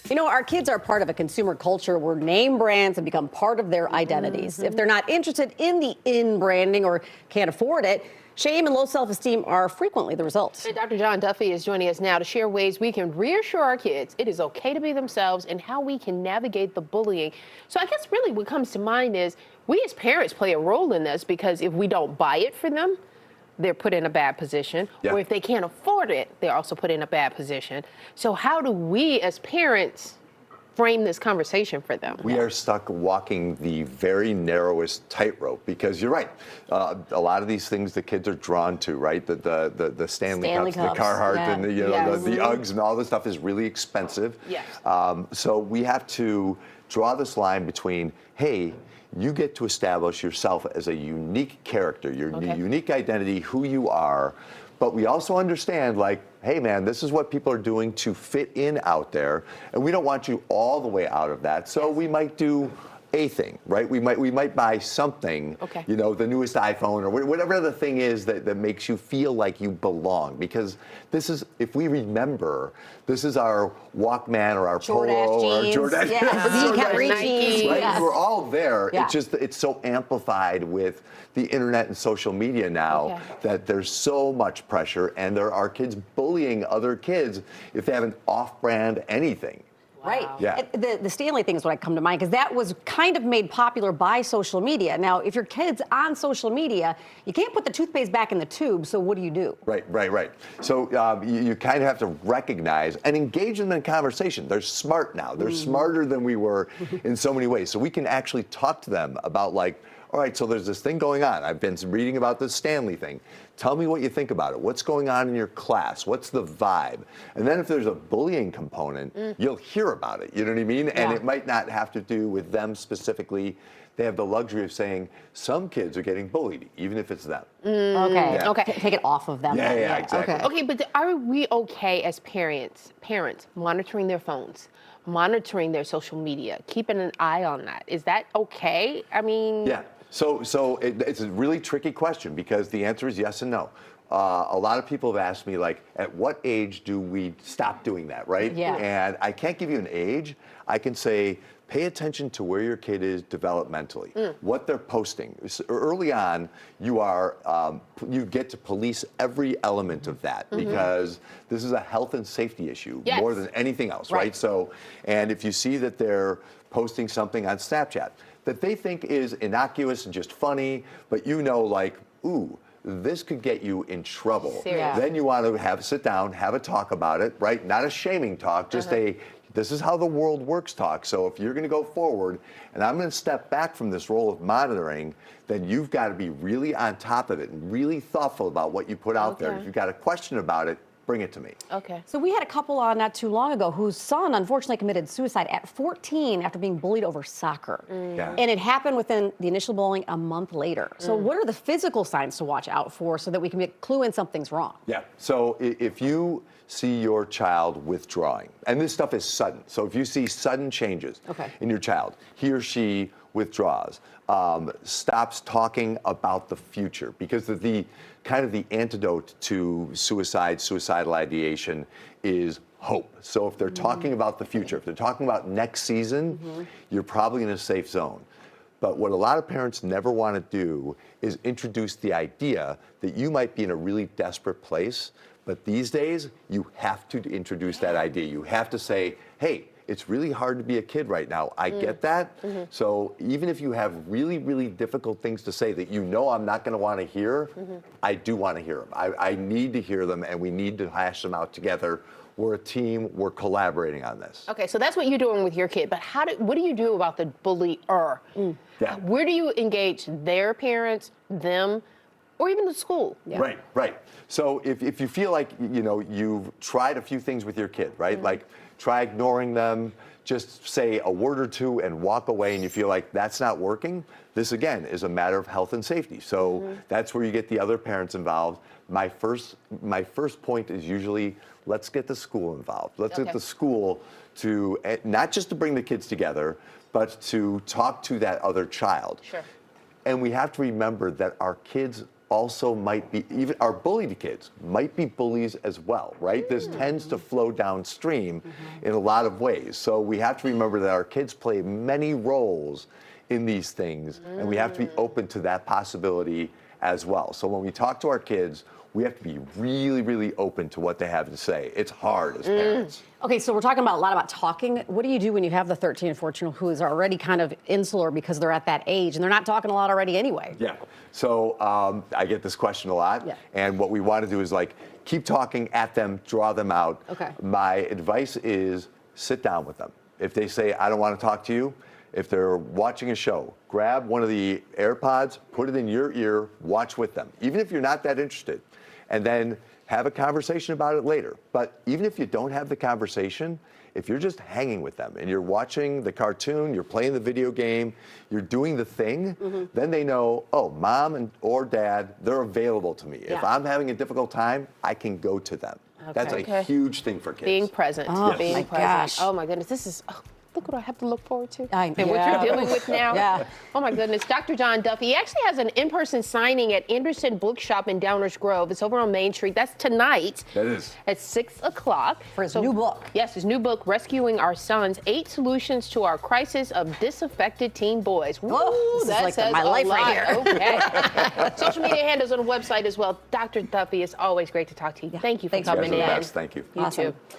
You know, our kids are part of a consumer culture where name brands have become part of their identities. If they're not interested in the branding or can't afford it, shame and low self-esteem are frequently the result. And Dr. John Duffy is joining us now to share ways we can reassure our kids it is okay to be themselves and how we can navigate the bullying. So I guess really what comes to mind is we as parents play a role in this, because if we don't buy it for them, they're put in a bad position. Yeah. Or if they can't afford it, they're also put in a bad position. So how do we as parents frame this conversation for them? We are stuck walking the very narrowest tightrope, because you're right. A lot of these things the kids are drawn to, right? The Stanley Cups, the Carhartt, yeah. and the Uggs, and all this stuff is really expensive. Yes. So we have to draw this line between, hey, you get to establish yourself as a unique character, your unique identity, who you are. But we also understand, like, hey, man, this is what people are doing to fit in out there, and we don't want you all the way out of that. So we might do a thing, right? We might buy something, you know, the newest iPhone or whatever the thing is that makes you feel like you belong. Because this is, if we remember, this is our Walkman or our Polo or our Jordan jeans, right? Yes. We're all there. Yeah. It's just, it's so amplified with the internet and social media now that there's so much pressure, and there are kids bullying other kids if they have an off-brand anything. Right. Yeah. The Stanley thing is what I come to mind, because that was kind of made popular by social media. Now, if your kid's on social media, you can't put the toothpaste back in the tube, so what do you do? Right. So you kind of have to recognize and engage them in conversation. They're smart now. They're smarter than we were in so many ways. So we can actually talk to them about, like, all right, so there's this thing going on. I've been reading about this Stanley thing. Tell me what you think about it. What's going on in your class? What's the vibe? And then if there's a bullying component, you'll hear about it. You know what I mean? Yeah. And it might not have to do with them specifically. They have the luxury of saying some kids are getting bullied, even if it's them. Okay. Yeah. Okay. Take it off of them. Yeah, exactly. Okay, but are we okay as parents monitoring their phones, monitoring their social media, keeping an eye on that? Is that okay? I mean... Yeah. So it's a really tricky question, because the answer is yes and no. A lot of people have asked me, like, at what age do we stop doing that, right? Yeah. And I can't give you an age. I can say, pay attention to where your kid is developmentally, what they're posting. So early on, you get to police every element of that, because this is a health and safety issue more than anything else, right? So, and if you see that they're posting something on Snapchat that they think is innocuous and just funny, but you know, like, ooh, this could get you in trouble. Then you want to sit down, have a talk about it, right? Not a shaming talk, just this is how the world works talk. So if you're going to go forward, and I'm going to step back from this role of monitoring, then you've got to be really on top of it and really thoughtful about what you put out there. If you've got a question about it, bring it to me. Okay. So we had a couple on not too long ago whose son unfortunately committed suicide at 14 after being bullied over soccer. Yeah. And it happened within the initial bullying a month later. So what are the physical signs to watch out for so that we can clue in something's wrong? Yeah. So if you see your child withdrawing, and this stuff is sudden, so if you see sudden changes in your child, he or she withdraws, stops talking about the future, because the kind of the antidote to suicidal ideation is hope. So if they're talking about the future, if they're talking about next season, you're probably in a safe zone. But what a lot of parents never want to do is introduce the idea that you might be in a really desperate place. But these days, you have to introduce that idea. You have to say, hey, it's really hard to be a kid right now. I get that. So even if you have really, really difficult things to say that you know I'm not going to want to hear, I do want to hear them. I need to hear them, and we need to hash them out together. We're a team. We're collaborating on this. Okay, so that's what you're doing with your kid. But what do you do about the bullier? Where do you engage their parents, them, or even the school? Right. So if you feel like, you know, you've tried a few things with your kid, right? Like, try ignoring them, just say a word or two and walk away, and you feel like that's not working, this again is a matter of health and safety. So that's where you get the other parents involved. My first point is usually, let's get the school involved. Let's get the school to, not just to bring the kids together, but to talk to that other child. And we have to remember that our kids also might be, even our bullied kids might be bullies as well, right? This tends to flow downstream in a lot of ways. So we have to remember that our kids play many roles in these things, and we have to be open to that possibility as well. So when we talk to our kids, we have to be really, really open to what they have to say. It's hard as parents. Okay, so we're talking about a lot about talking. What do you do when you have the 13 and 14 who is already kind of insular because they're at that age and they're not talking a lot already anyway? Yeah. So I get this question a lot. Yeah. And what we want to do is like keep talking at them, draw them out. Okay. My advice is sit down with them. If they say, I don't want to talk to you, if they're watching a show, grab one of the AirPods, put it in your ear, watch with them, even if you're not that interested, and then have a conversation about it later. But even if you don't have the conversation, if you're just hanging with them and you're watching the cartoon, you're playing the video game, you're doing the thing, then they know, oh, mom or dad, they're available to me. Yeah. If I'm having a difficult time, I can go to them. That's a huge thing for kids. Being present. Oh, Being my present. gosh. Oh my goodness, this is. Oh, look what I have to look forward to. I- And what yeah. you're dealing with now. Yeah. Oh my goodness. Dr. John Duffy, he actually has an in-person signing at Anderson Bookshop in Downers Grove. It's over on Main Street. That's tonight. That is. At 6 o'clock. For his new book. Yes, his new book, Rescuing Our Sons, 8 Solutions to Our Crisis of Disaffected Teen Boys. Woo, this is that like says my a life lot. right here. Okay. Social media handles on the website as well. Dr. Duffy, it's always great to talk to you. Thank you for Thanks for coming You guys are in. the best. Thank you. You Awesome. too.